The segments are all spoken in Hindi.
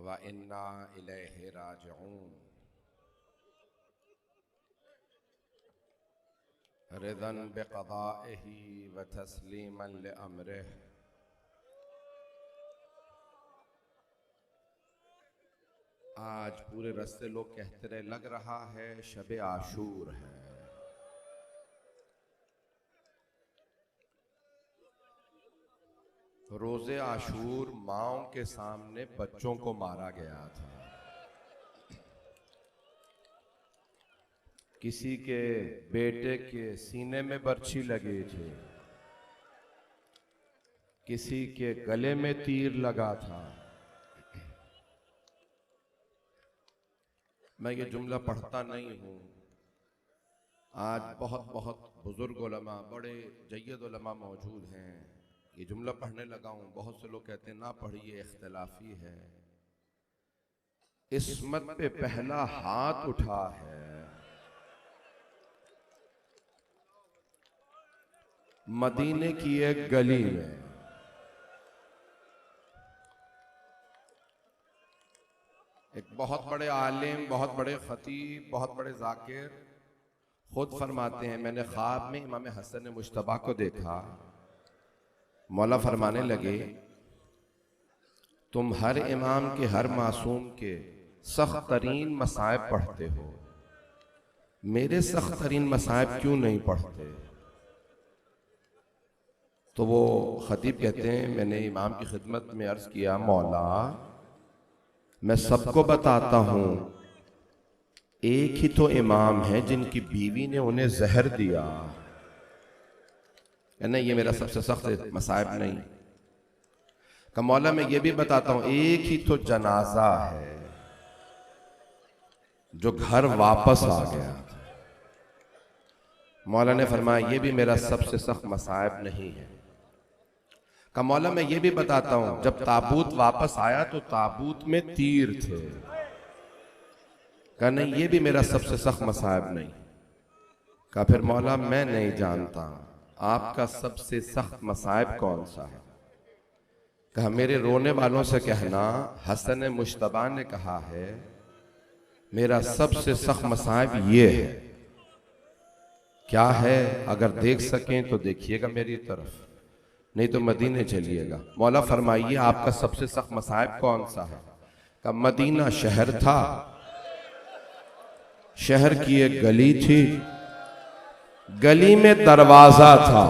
व इन्ना इलैहि राजिऊन। रिदन बिक़दाइही व तस्लीमन लिअम्रिह। आज पूरे रास्ते लोग कहते रहे लग रहा है शब आशूर है। रोज़े आशूर माओं के सामने बच्चों को मारा गया था। किसी के बेटे के सीने में बर्छी लगी थी, किसी के गले में तीर लगा था। मैं ये जुमला पढ़ता नहीं हूँ। आज बहुत बहुत बुजुर्ग उलमा, बड़े जय्यद उलमा मौजूद हैं। ये जुमला पढ़ने लगा हूँ, बहुत से लोग कहते हैं ना पढ़िए, इख्तिलाफी है। इस्मत पे पहला हाथ उठा है मदीने की एक गली में। एक बहुत बड़े आलिम, बहुत बड़े खतीब, बहुत बड़े जाकिर खुद फरमाते हैं, मैंने ख्वाब में इमाम हसन मुश्तबा को देखा। मौला फरमाने लगे, तुम हर इमाम के, हर मासूम के सख्त तरीन मसाइब पढ़ते हो, मेरे सख्त तरीन मसाइब क्यों नहीं पढ़ते? तो वो खतीब कहते हैं, मैंने इमाम की खिदमत में अर्ज किया, मौला मैं सबको बताता हूं, एक ही तो इमाम है जिनकी बीवी ने उन्हें जहर दिया। नहीं, ये मेरा सबसे सख्त मसाइब नहीं। का मौला मैं ये भी बताता हूं, एक ही तो जनाजा है जो घर वापस आ गया। मौला ने फरमाया ये भी मेरा सबसे सख्त मसाइब नहीं है। का मौला मैं ये भी बताता हूं, जब ताबूत वापस आया तो ताबूत में तीर थे। का नहीं, ये भी मेरा सबसे सख्त मसाइब नहीं। का फिर मौला मैं नहीं जानता आपका सबसे सख्त मसाइब कौन सा है? कहा मेरे रोने वालों से कहना, हसन मुश्तबा ने कहा है मेरा सबसे सख्त मसाइब ये है। क्या है? अगर देख सकें तो देखिएगा मेरी तरफ, नहीं तो मदीने चलिएगा। मौला फरमाइए आपका सबसे सख्त मसाइब कौन सा है? का मदीना शहर था, शहर की एक गली थी, गली में दरवाजा था,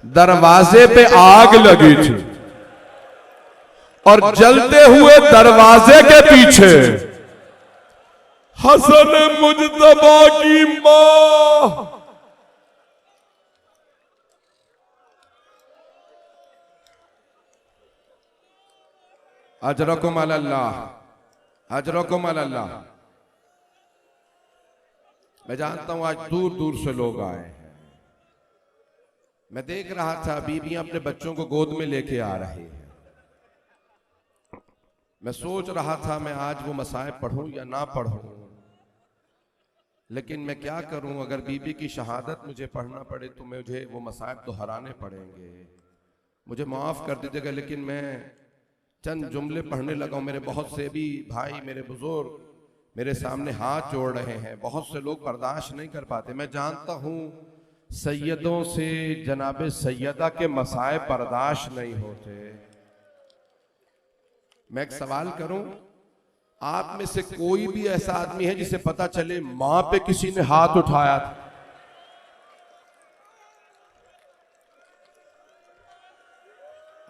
दरवाजे पे आग लगी थी और जलते हुए दरवाजे के पीछे हसन मुज्तबा की मां। अजरकुम अल्लाह, अजरकुम अल्लाह। मैं जानता हूं आज दूर दूर से लोग आए हैं। मैं देख रहा था बीबियां अपने बच्चों को गोद में लेके आ रही हैं। मैं सोच रहा था मैं आज वो मसाइब पढ़ूं या ना पढ़ूं, लेकिन मैं क्या करूं, अगर बीबी की शहादत मुझे पढ़ना पड़े तो मुझे वो मसाइब दोहराने पड़ेंगे। मुझे माफ कर दीजिएगा, लेकिन मैं चंद जुमले पढ़ने लगा हूं। मेरे बहुत से भी भाई, मेरे बुजुर्ग मेरे सामने हाथ जोड़ रहे हैं। बहुत से लोग बर्दाश्त नहीं कर पाते। मैं जानता हूं सैयदों से जनाब सैयदा के मसाइब बर्दाश्त नहीं होते। मैं एक सवाल करूं, आप में से कोई भी ऐसा आदमी है जिसे पता चले मां पे किसी ने हाथ उठाया था?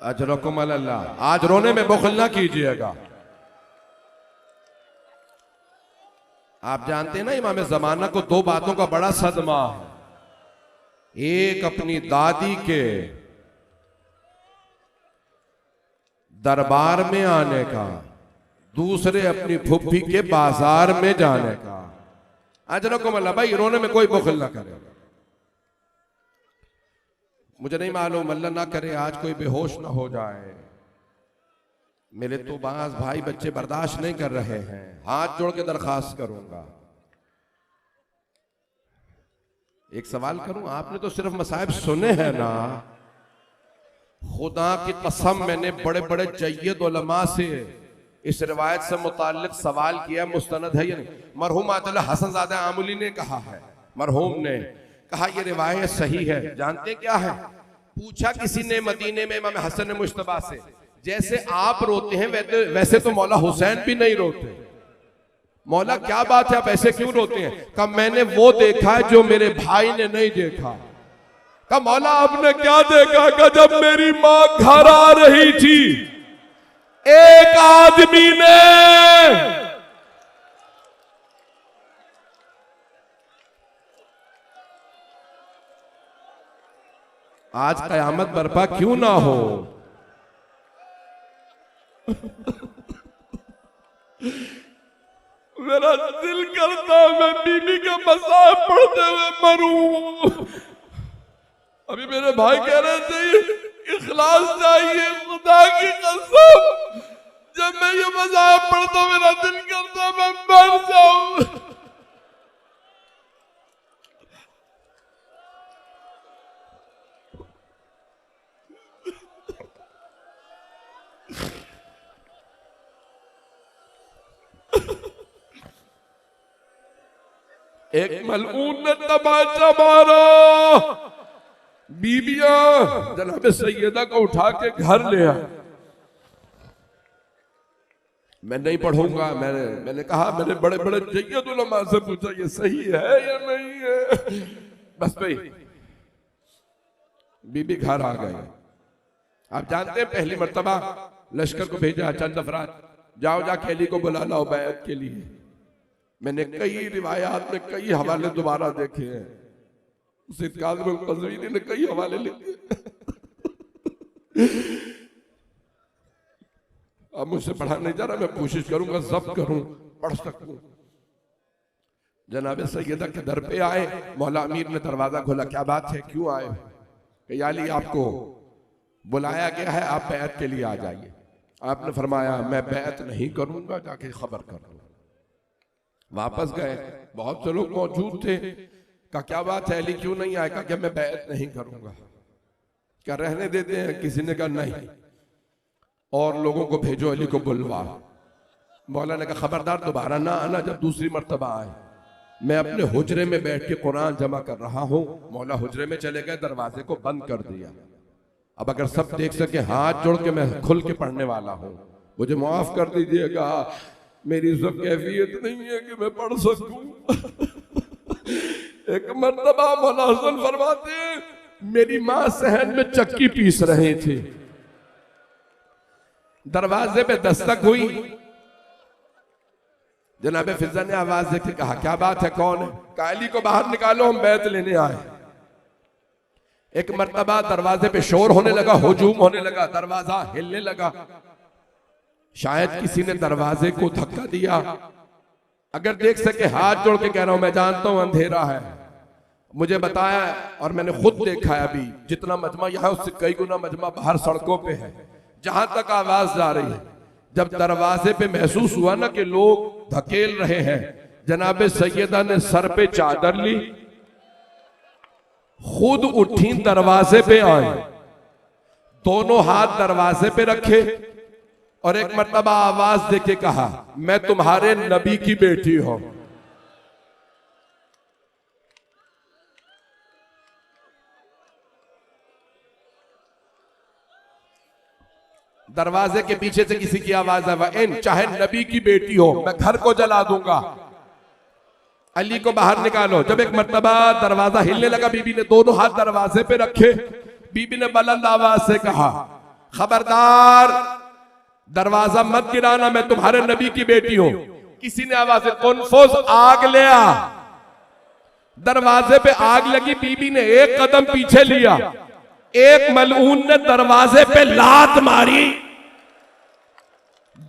अजरकुम अल्लाह। आज रोने में बुखल ना कीजिएगा। आप जानते हैं ना, इमाम ज़माना को दो बातों का बड़ा सदमा है। एक अपनी दादी के दरबार में आने का, दूसरे अपनी फुफ्फी के बाजार में जाने का। अजरकुम अल्लाह। भाई रोने में कोई बुखल ना करे। मुझे नहीं मालूम, अल्लाह ना करे आज कोई बेहोश ना हो जाए। मेरे तो बाज भाई बच्चे बर्दाश्त नहीं कर रहे हैं। हाथ जोड़ के दरखास्त करूंगा, एक सवाल करूं, आपने तो सिर्फ मसाइब सुने हैं ना, खुदा की कसम मैंने बड़े बड़े जय्यद उलमा से इस रिवायत से मुताल्लिक सवाल किया, मुस्तनद है या नहीं। मरहूम आयतुल्लाह हसन ज़ादा आमुली ने कहा है, मरहूम ने कहा यह रिवायत सही है। जानते क्या है? पूछा किसी ने मदीने में इमाम हसन मुश्तबा से, जैसे आप रोते हैं वैसे तो मौला हुसैन भी नहीं रोते। मौला क्या बात है, आप ऐसे क्यों रोते हैं? कहा मैंने वो देखा है जो मेरे भाई ने नहीं देखा। कहा मौला आपने क्या देखा? कहा जब मेरी मां घर आ रही थी, एक आदमी ने आज कयामत बर्पा क्यों ना हो, मेरा दिल करता मैं बीबी का मज़ाक पढ़ते हुए मरूं। अभी मेरे भाई कह रहे थे इखलास चाहिए, खुदा की कसम जब मैं ये मज़ाक पढ़ता हूं मेरा दिल करता मैं मर जाऊं। एक मलऊन ने तमाचा मारा, बीबियां जनाब सैयदा को उठा के घर ले आए। मैं नहीं पढ़ूंगा, मैंने कहा, मैंने बड़े बड़े जय्यद उलमा से पूछा ये सही है या नहीं है। बस भाई बीबी घर आ गए। आप जानते हैं पहली मर्तबा लश्कर को भेजा चंद अफराद, जाओ जाके अली को बुला लाओ बैत के लिए। मैंने कई रिवायात में कई हवाले दोबारा देखे हैं, सैयद काज़िम अल-क़ज़वीनी ने कई हवाले लिखे। अब मुझसे पढ़ा नहीं जा रहा, मैं कोशिश करूंगा जब्त करूं, पढ़ सकूं। जनाब सैयदा के दर पे आए, मौला अमीर ने दरवाजा खोला, क्या बात है, क्यों आए? या अली आपको बुलाया गया है, आप बैत के लिए आ जाइए। आपने फरमाया मैं बैत नहीं करूंगा, जाके खबर कर दो। वापस गए, बहुत से लोग मौजूद थे। का क्या बात है अली क्यों नहीं आए? क्या मैं बैत नहीं करूंगा, क्या रहने देते हैं? किसी ने कहा नहीं, और लोगों को भेजो अली को बुलवा। मौला ने कहा खबरदार दोबारा ना आना जब दूसरी मर्तबा आए। मैं अपने हुजरे में बैठ के कुरान जमा कर रहा हूं। मौला हुजरे में चले गए, दरवाजे को बंद कर दिया। अब अगर सब देख सके, हाथ जोड़ के मैं खुल के पढ़ने वाला हूं, मुझे माफ कर दीजिएगा, मेरी सब कैफियत नहीं है कि मैं पढ़ सकूं। एक मर्तबा मौला हसन फरमाते हैं मेरी मां सहन में चक्की पीस रहे थे, दरवाजे पे दस्तक हुई। जनाब फिजा ने आवाज देके कहा क्या बात है, कौन है? काली को बाहर निकालो, हम बैत लेने आए। एक मर्तबा दरवाजे पे शोर होने लगा, हुजूम होने लगा, दरवाजा हिलने लगा। शायद किसी ने दरवाजे को धक्का दिया। अगर देख सके हाथ जोड़ के कह रहा हूं, मैं जानता हूं अंधेरा है, मुझे बताया और मैंने खुद देखा है। अभी जितना मजमा यहां उससे कई गुना मजमा बाहर सड़कों पे है, जहां तक आवाज जा रही है। जब दरवाजे पे महसूस हुआ ना कि लोग धकेल रहे हैं, जनाब सैयदा ने सर पे चादर ली, खुद उठी, दरवाजे पे आए, दोनों हाथ दरवाजे पे रखे और एक मर्तबा आवाज देके कहा मैं तुम्हारे नबी की बेटी हूं। दरवाजे के पीछे से किसी की आवाज है, इन चाहे नबी की बेटी हो मैं घर को जला दूंगा, अली को बाहर निकालो। जब एक मर्तबा दरवाजा हिलने लगा, बीबी ने दोनों हाथ दरवाजे पे रखे। बीबी ने बुलंद आवाज से कहा खबरदार दरवाजा मत गिराना, मैं तुम्हारे नबी की बेटी हूं। किसी ने आवाज से कौनफोस आग ले आ। दरवाजे पे आग लगी, बीबी ने एक कदम पीछे लिया, एक मलऊन ने दरवाजे पे लात मारी,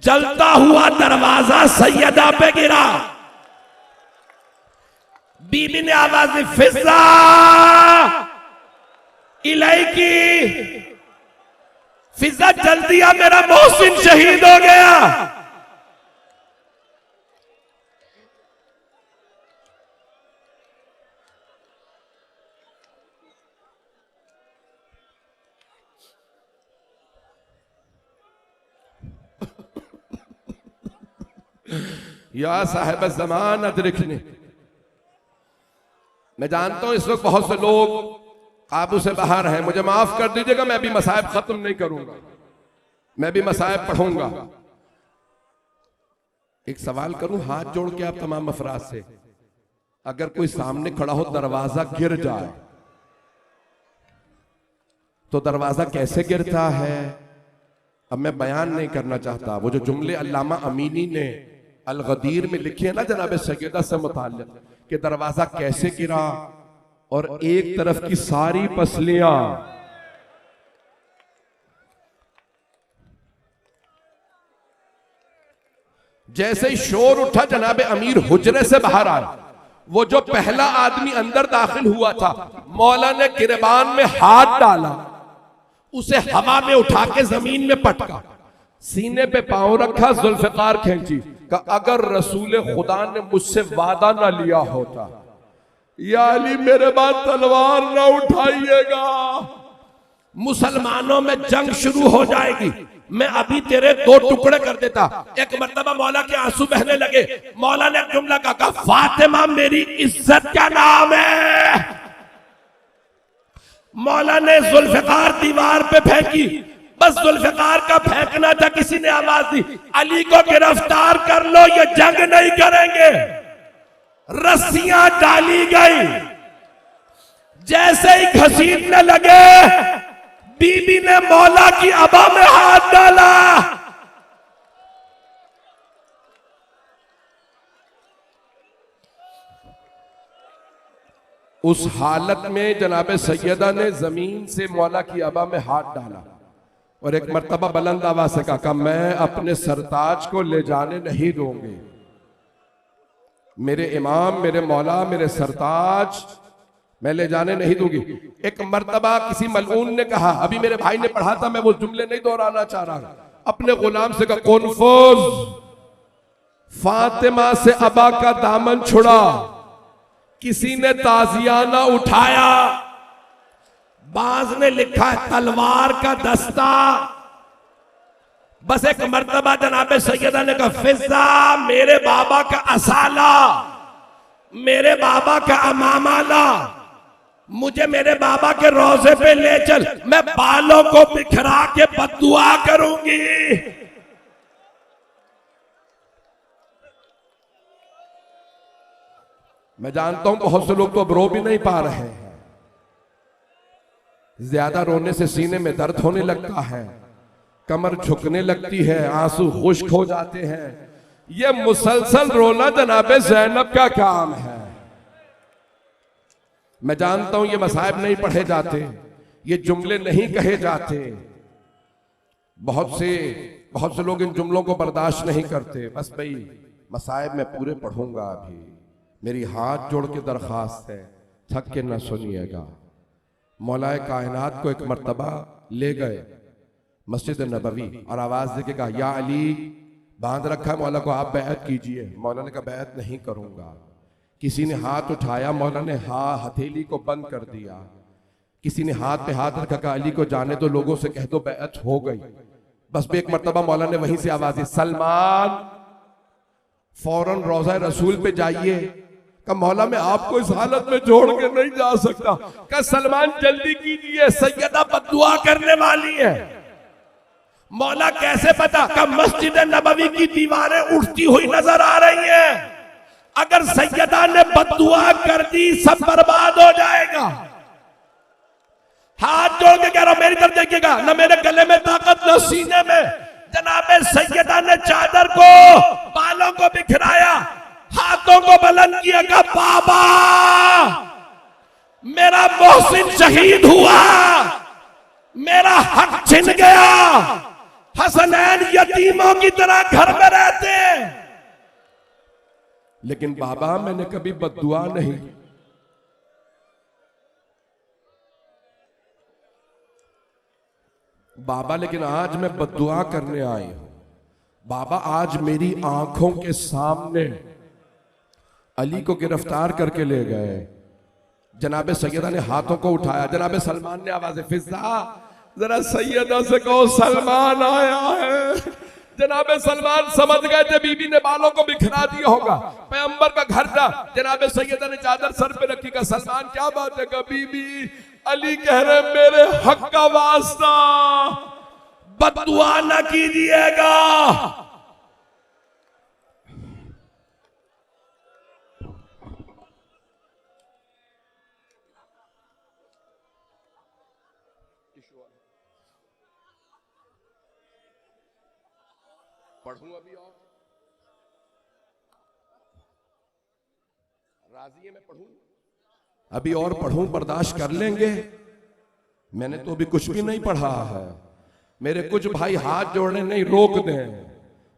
जलता हुआ दरवाजा सैयदा पे गिरा। बीबी ने आवाज दी फिजा इलाइकी, फिजा जल्दी आ, मेरा मोहसिन शहीद हो गया। या साहिब ज़मान अदरिकनी। मैं जानता हूं इस वक्त बहुत से लोग काबू से बाहर हैं, मुझे माफ कर दीजिएगा, मैं भी मसाइब खत्म नहीं करूंगा, मैं भी मसाइब पढ़ूंगा। एक सवाल करूं हाथ जोड़ के आप तमाम अफराद से, अगर कोई सामने खड़ा हो दरवाजा गिर जाए तो दरवाजा कैसे गिरता है? अब मैं बयान नहीं करना चाहता, वो जो जुमले अल्लामा अमीनी ने अल-गदीर में लिखे हैं ना जनाब सैयदा से मुताल्लिक कि दरवाजा कैसे गिरा और एक तरफ की सारी पसलियां जैसे ही शोर उठा जनाब अमीर हुजरे से बाहर आया, वो जो पहला आदमी अंदर दाखिल हुआ था मौला ने गिरबान में हाथ डाला, उसे हवा में उठा के जमीन में पटका, सीने पे पांव रखा, जुल्फकार खींची, का अगर रसूल खुदा ने मुझसे वादा ना लिया होता, या अली मेरे बाद तलवार ना उठाइएगा, मुसलमानों में जंग शुरू हो जाएगी, मैं अभी तेरे दो टुकड़े कर देता। एक मर्तबा मौला के आंसू बहने लगे, मौला ने जुमला कहा, फातिमा मेरी इज्जत का नाम है। मौला ने जुल्फकार दीवार पे फेंकी, बस जुल्फकार का फेंकना था, किसी ने आवाज दी, अली को गिरफ्तार कर लो, ये जंग नहीं करेंगे। रस्सियां डाली गई, जैसे ही घसीटने लगे बीबी ने मौला की अबा में हाथ डाला। उस हालत में जनाब सैयदा ने जमीन से मौला की अबा में हाथ डाला और एक मर्तबा बुलंद आवाज से कहा, मैं अपने सरताज को ले जाने नहीं दूंगी, मेरे इमाम, मेरे मौला, मेरे सरताज मैं ले जाने नहीं दूंगी। एक मर्तबा किसी मलऊन ने कहा, अभी मेरे भाई ने पढ़ा था, मैं वो जुमले नहीं दोहराना चाह रहा, अपने गुलाम से कहा, कौनफोज फातिमा से अबा का दामन छुड़ा, किसी ने ताजियाना उठाया, बाज ने लिखा तलवार का दस्ता। बस एक मर्तबा जनाबे सैयदा ने कहा, फिजा मेरे बाबा का असाला, मेरे बाबा का अमामाला, मुझे मेरे बाबा के रोजे पे ले चल, मैं बालों को बिखरा के बद्दुआ करूंगी। मैं जानता हूं बहुत से लोग तो अब रो भी नहीं पा रहे हैं, ज्यादा रोने से सीने में दर्द होने लगता है, कमर झुकने लगती है, आंसू खुश्क हो जाते हैं। ये मुसलसल रोना जनाबे ज़ैनब का काम है। मैं जानता हूं ये मसाइब नहीं पढ़े जाते, ये जुमले नहीं कहे जाते, बहुत से लोग इन जुमलों को बर्दाश्त नहीं करते। बस भाई मसाइब में पूरे पढ़ूंगा, अभी मेरी हाथ जोड़ के दरखास्त है, थक के न सुनिएगा। मौलाए कायनात को एक मर्तबा ले गए मस्जिद नबवी और आवाज देके कहा, या अली, बांध रखा है मौला को, आप बैत कीजिए। मौला ने कहा, बैत नहीं करूंगा। किसी ने हाथ उठाया, मौला ने हथेली को बंद कर दिया। किसी ने हाथ पे हाथ रखा, कहा अली को जाने दो, लोगों से कह दो बैत हो गई। बस एक मर्तबा मौला ने वहीं से आवाज दी, सलमान फौरन रोजा रसूल पे जाइए। का मौला मैं आपको इस हालत में छोड़ के नहीं जा सकता। का सलमान जल्दी कीजिए, सैयदा बद्दुआ करने वाली है। मौला कैसे पता? का मस्जिद नबवी की दीवारें उठती हुई नजर आ रही हैं। अगर सैयदा ने बद्दुआ कर दी सब बर्बाद हो जाएगा। हाथ जोड़ के कह रहा हूं, मेरी तरफ देखिएगा, न मेरे गले में ताकत न सीने में। जनाबे सैयदा ने चादर को, बालों को बिखराया, हाथों को बुलंद किया, कहा बाबा मेरा मोहसिन शहीद हुआ, मेरा हक छिन गया। हसनैन यतीमों की तरह घर में रहते, लेकिन बाबा मैंने कभी बद्दुआ नहीं। बाबा लेकिन आज मैं बद्दुआ करने आई हूं। बाबा आज मेरी आंखों के सामने अली को गिरफ्तार करके ले गए। जनाबे सैयदा ने हाथों को उठाया। जनाबे सलमान ने आवाज, फिजा जरा सैयदा से कहो सलमान आया है। जनाबे सलमान समझ गए थे बीबी ने बालों को बिखरा दिया होगा, पैगंबर का घर था, जनाबे सैयदा ने चादर सर पे रखी, का सलमान क्या बात है, का बीबी अली कह रहे मेरे हक का वास्ता बद्दुआ न कीजिएगा। पढ़ूं अभी और राजी है, मैं पढ़ूं अभी और पढ़ूं, बर्दाश्त कर लेंगे। मैंने तो अभी कुछ भी नहीं पढ़ा है, मेरे कुछ भाई हाथ जोड़ने नहीं रोक दें,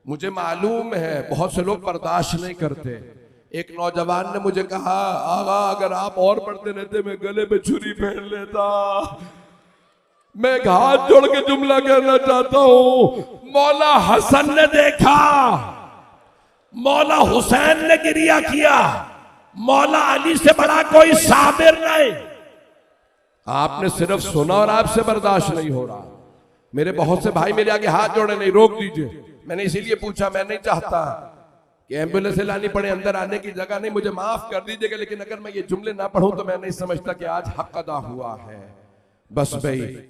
मुझे मालूम है बहुत से लोग बर्दाश्त नहीं करते। एक नौजवान ने मुझे कहा आगा अगर आप और पढ़ते रहते मैं गले में छुरी फेर लेता। मैं हाथ जोड़ के जुमला कहना चाहता हूं, मौला हसन ने देखा, मौला हुसैन ने गिरिया किया, मौला अली से बड़ा कोई साबिर नहीं। आपने सिर्फ सुना और आपसे बर्दाश्त नहीं हो रहा। मेरे बहुत से भाई मेरे आगे हाथ जोड़े नहीं, रोक दीजिए। मैंने इसीलिए पूछा, मैं नहीं चाहता कि एम्बुलेंस लानी पड़े, अंदर आने की जगह नहीं, मुझे माफ कर दीजिएगा, लेकिन अगर मैं ये जुमले ना पढ़ूं तो मैं नहीं समझता कि आज हक अदा हुआ है। बस भाई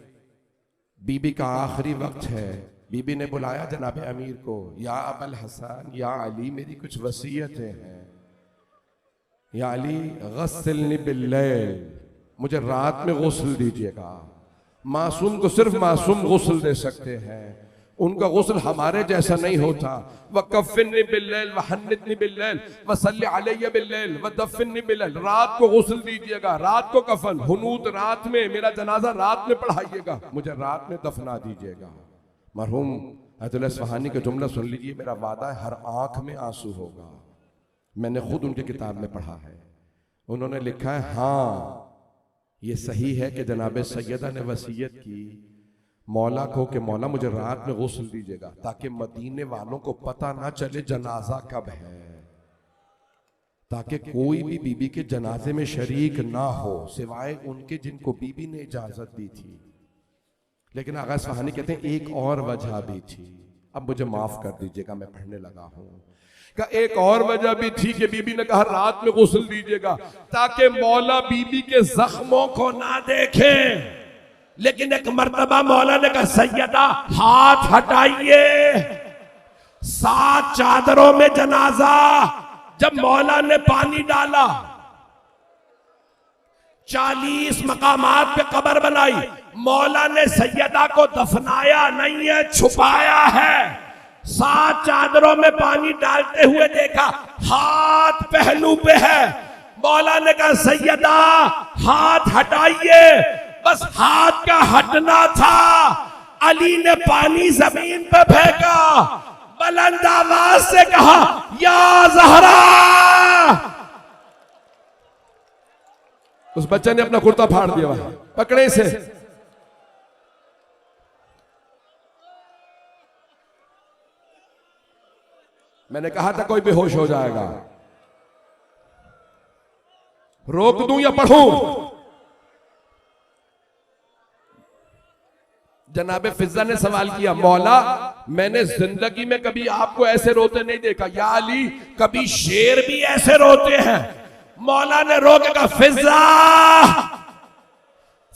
बीबी का आखिरी वक्त है, बीबी ने बुलाया जनाब अमीर को, या अबल हसन या अली मेरी कुछ वसीयतें हैं। या अली गस्सिलनी बिल्लैल, मुझे रात में गुस्ल दीजिएगा। मासूम को सिर्फ मासूम गुस्ल दे सकते हैं, उनका गुस्ल हमारे जैसा नहीं होता। वकफ़िनी बिल्लैल वहन्नितनी बिल्लैल वसल्ली अलैया बिल्लैल वदफ़िनी बिल्लैल, रात को गुस्ल दीजिएगा, रात को कफन, हुनूत रात में, मेरा जनाजा रात में पढ़ाइएगा, मुझे रात में दफना दीजिएगा। मरहूम अब्दुल सुहानी का जुमला सुन लीजिए, मेरा वादा है हर आंख में आंसू होगा। मैंने खुद उनकी किताब में पढ़ा है, उन्होंने लिखा है हाँ ये सही है कि जनाब सैयदा ने वसीयत की मौला को कि मौला मुझे रात में गुस्ल दीजिएगा, ताकि मदीने वालों को पता ना चले जनाजा कब है, ताकि कोई भी बीबी के जनाजे में शरीक ना हो सिवाय उनके जिनको बीबी ने इजाजत दी थी। लेकिन आगा सुहानी कहते हैं एक और वजह भी थी, अब मुझे माफ कर दीजिएगा मैं पढ़ने लगा हूं। का एक और वजह भी थी कि बीबी ने कहा रात में गुस्ल दीजिएगा ताकि मौला बीबी के जख्मों को ना देखे। लेकिन एक मर्तबा मौला ने कहा सैयदा हाथ हटाइए, 7 चादरों में जनाजा। जब मौला ने पानी डाला, 40 मकामात पे कब्र बनाई, मौला ने सैयदा को दफनाया नहीं है, छुपाया है। 7 चादरों में पानी डालते हुए देखा, हाथ पहलू पे है। मौला ने कहा सैयदा हाथ हटाइए, बस हाथ का हटना था। अली ने पानी जमीन पे फेंका, बुलंद आवाज से कहा या ज़हरा। उस बच्चे ने अपना कुर्ता फाड़ दिया पकड़े से। मैंने कहा था कोई बेहोश हो जाएगा, रोक दूं या पढ़ूं? जनाबे फिजा ने सवाल किया, मौला मैंने जिंदगी में कभी आपको ऐसे रोते नहीं देखा। या अली कभी शेर भी ऐसे रोते हैं? मौला ने रोकेगा, फिजा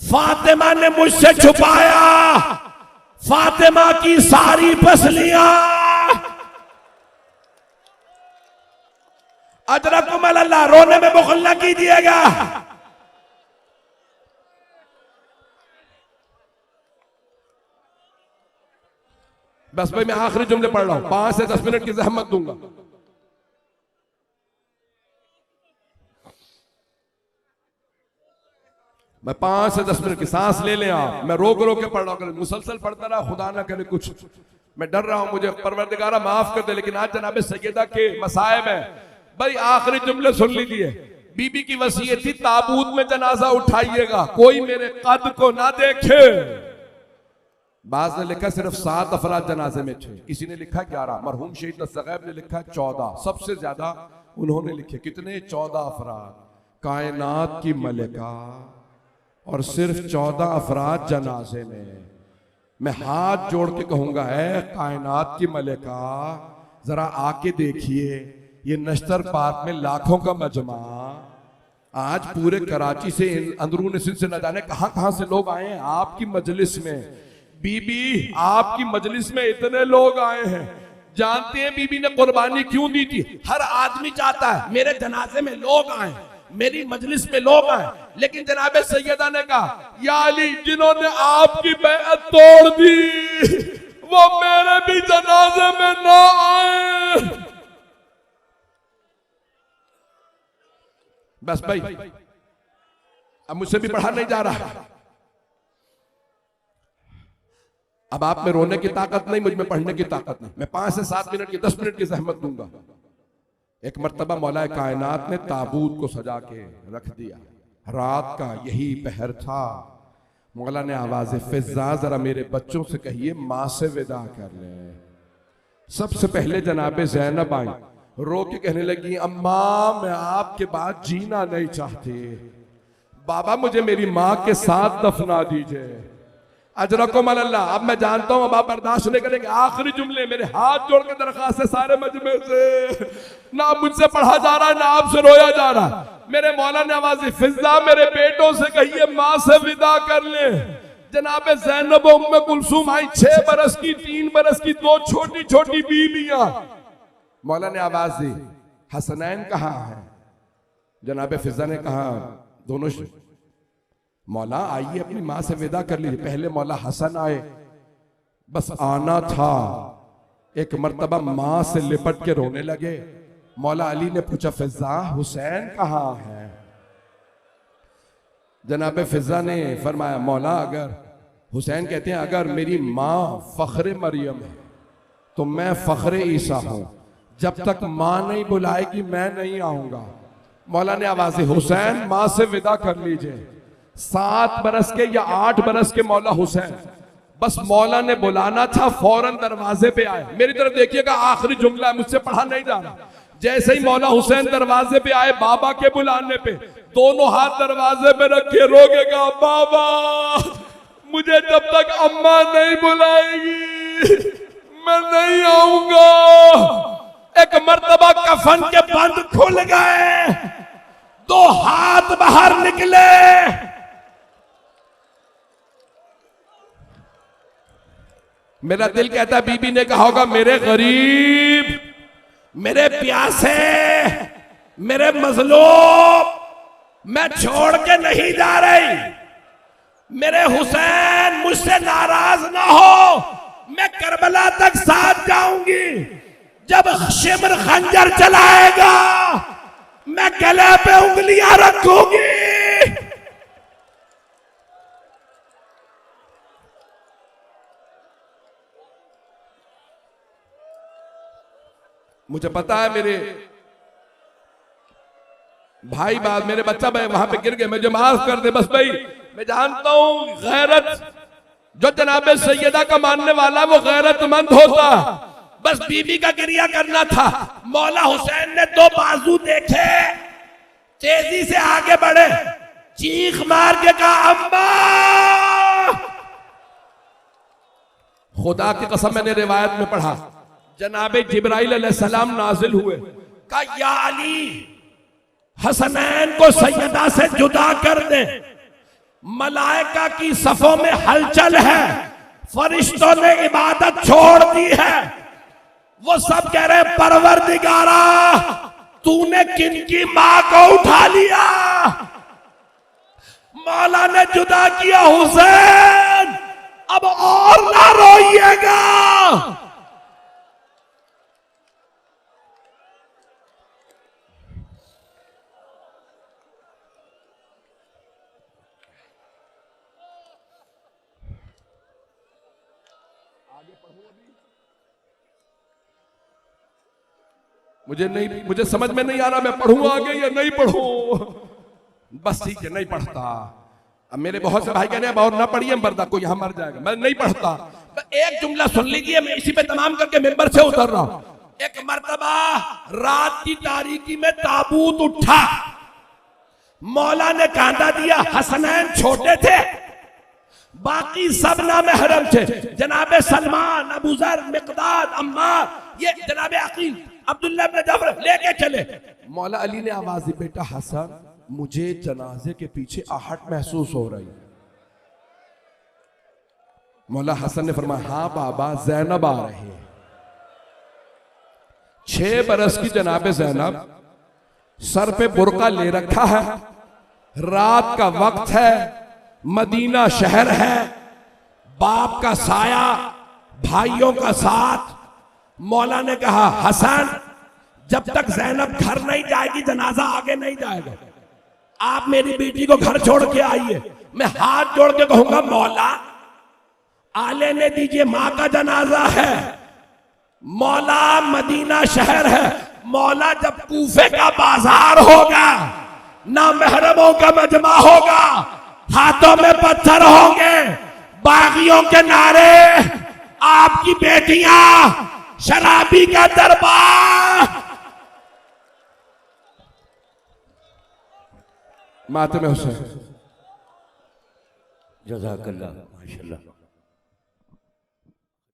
फातिमा ने मुझसे छुपाया फातिमा की सारी पसलियां। अजरकुम अल्लाह, रोने में बुखल न कीजिएगा। बस भाई मैं आखिरी जुमले पढ़ रहा हूं, 5 से 10 मिनट की जहमत दूंगा। मैं 5 से 10 मिनट की सांस ले लें आप, मैं रोक रोक के पढ़ रहा हूं, मुसलसल पढ़ता रहा, खुदा ना करे कुछ मैं डर रहा हूं, मुझे परवरदिगारा माफ कर दे। लेकिन आज जनाब सैयदा के मसायब है भाई। आखिरी जुमले सुन लीजिए, बीबी की वसीयत थी ताबूत में जनाजा उठाइएगा, कोई मेरे कद को ना देखे। बाज ने लिखा सिर्फ 7 अफराद जनाजे में थे, किसी ने लिखा 11, मरहूम शहीद सगैब ने लिखा 14, सबसे ज्यादा उन्होंने लिखे कितने 14 अफराद, कायनात की मलिका और सिर्फ 14 अफराद जनाजे में। मैं हाथ जोड़ के कहूंगा, है कायनात की मलिका, जरा आके देखिए ये नश्तर पार्क में लाखों का मजमा। आज पूरे कराची से, अंदरून सिंध से न जाने कहां कहां से लोग आए हैं आपकी मजलिस में। बीबी, आपकी मजलिस में इतने लोग आए हैं, जानते हैं बीबी ने कुर्बानी क्यों दी थी? हर आदमी चाहता है मेरे जनाजे में लोग आए, मेरी मजलिस में लोग आए, लेकिन जनाबे सैयदा ने कहा, या अली, जिन्होंने आपकी बैअत तोड़ दी वो मेरे भी जनाजे में ना आए। बस भाई, अब मुझसे भी पढ़ा नहीं जा रहा। अब आप में रोने की ताकत नहीं, मुझ में पढ़ने की ताकत नहीं। मैं 5 से 7 मिनट की 10 मिनट की जहमत दूंगा। एक मर्तबा मौलाए कायनात ने ताबूत को सजा के रख दिया। रात का यही पहर था। मौला ने आवाज़ फिजा, जरा मेरे बच्चों से कहिए माँ से विदा कर ले। सबसे पहले जनाबे ज़ैनब आई, रो के कहने लगी, अम्मा मैं आपके बाद जीना नहीं चाहती, बाबा मुझे मेरी माँ के साथ दफना दीजिए। अजरकुम अल्लाह। अब मैं जानता हूं अब आप बर्दाश्त नहीं करेंगे। आखिरी जुमले, मेरे हाथ जोड़ के दरखास्त है सारे मजमे से, ना मुझसे पढ़ा जा रहा है ना आपसे रोया जा रहा। मेरे मौला ने आवाज़ फिजा, मेरे बेटों से कहिए माँ से विदा कर ले। जनाबे ज़ैनब उम्मे कुलसूम आई, 6 बरस की, 3 बरस की, 2 छोटी छोटी बीबियां। मौला ने आवाज दी, हसनैन कहाँ है? जनाबे फिजा ने कहा, दोनों। मौला आइए अपनी माँ से विदा कर लीजिए। पहले मौला हसन आए, बस आना था। एक मर्तबा माँ से लिपट के रोने लगे। मौला अली ने पूछा, फिजा हुसैन कहाँ है? जनाबे फिजा ने फरमाया, मौला अगर हुसैन कहते हैं अगर मेरी माँ फख्रे मरियम है तो मैं फख्रे ईसा हूं, जब तक माँ नहीं बुलाएगी मैं नहीं आऊंगा। मौला ने आवाज़, हुसैन माँ से विदा कर लीजिए। 7 बरस के या 8 बरस के मौला हुसैन, बस मौला ने बुलाना था, फौरन दरवाजे पे आए। मेरी तरफ देखिएगा, आखिरी जुमला है, मुझसे पढ़ा नहीं जा रहा। जैसे ही मौला हुसैन दरवाजे पे आए, बाबा के बुलाने पे, दोनों हाथ दरवाजे पे रखे रोकेगा, बाबा मुझे जब तक अम्मा नहीं बुलाएगी मैं नहीं आऊंगा। एक मर्तबा कफन के बंद खुल गए, 2 हाथ बाहर निकले। मेरा दिल कहता है बीबी ने कहा होगा, मेरे गरीब, मेरे प्यासे, मेरे मजलूम, मैं छोड़ के नहीं जा रही। मेरे हुसैन मुझसे नाराज ना हो, मैं करबला तक साथ जाऊंगी। जब शिमर खंजर चलाएगा मैं गले पे उंगलियां रखूंगी। मुझे पता है मेरे भाई बात, मेरे बच्चा भाई वहां पे गिर गए, मुझे माफ कर दे। बस भाई मैं जानता हूं गैरत, जो जनाबे सैयदा का मानने वाला वो गैरतमंद होता। बस बीबी का गिरिया करना था। मौला हुसैन ने 2 बाजू देखे, तेजी से आगे बढ़े, चीख मार के कहा, अम्मा। खुदा की कसम मैंने रिवायत में पढ़ा, जनाबे जिब्राइल अलैहिस्सलाम नाजिल हुए, कहा या अली हसनैन को सैयदा से जुदा कर दे। मलाइका की सफों में हलचल है, फरिश्तों ने इबादत छोड़ दी है। वो सब कह रहे परवरदिगारा तूने किनकी मां को उठा लिया? मौला ने जुदा किया हुसैन, अब और ना रोइएगा। मुझे समझ में नहीं आ रहा, मैं पढ़ूं आगे या नहीं पढ़ूं? बस ठीक है, नहीं पढ़ता। अब मेरे बहुत से भाई कहने और ना पढ़िए मरदा को यहां मर जाएगा, मैं नहीं पढ़ता। एक जुमला सुन लीजिए, मैं इसी पे तमाम करके मेंबर से उतर रहा हूं। एक मर्तबा रात की तारीकी में ताबूत उठा, मौला ने कांधा दिया। हसनैन छोटे थे, बाकी सब ना महरम थे। जनाबे सलमान, अबू जर, मिकदाद, अम्मार, ये जनाबे अकील, अब्दुल्ला इब्न जफर लेके चले। मौला अली ने आवाज दी, बेटा हसन, मुझे जनाजे के पीछे आहट महसूस हो रही। मौला हसन ने फरमाया, हाँ बाबा, जैनब आ रही है। 6 बरस की जनाबे जैनब, सर पे बुर्का ले रखा है, रात का वक्त है, मदीना शहर है, बाप का साया, भाइयों का साथ। मौला ने कहा, हसन, जब तक जैनब घर नहीं जाएगी जनाजा आगे नहीं जाएगा। आप मेरी बेटी को घर छोड़ के आइए। मैं हाथ जोड़ के कहूंगा, मौला आ लेने दीजिए, मां का जनाजा है। मौला मदीना शहर है। मौला जब कूफे का बाजार होगा, ना महरमों का मजमा होगा, हाथों में पत्थर होंगे, बागियों के नारे, आपकी बेटियां, शराबी का दरबार। मातम हुसैन, जज़ाकल्लाह, माशाल्लाह।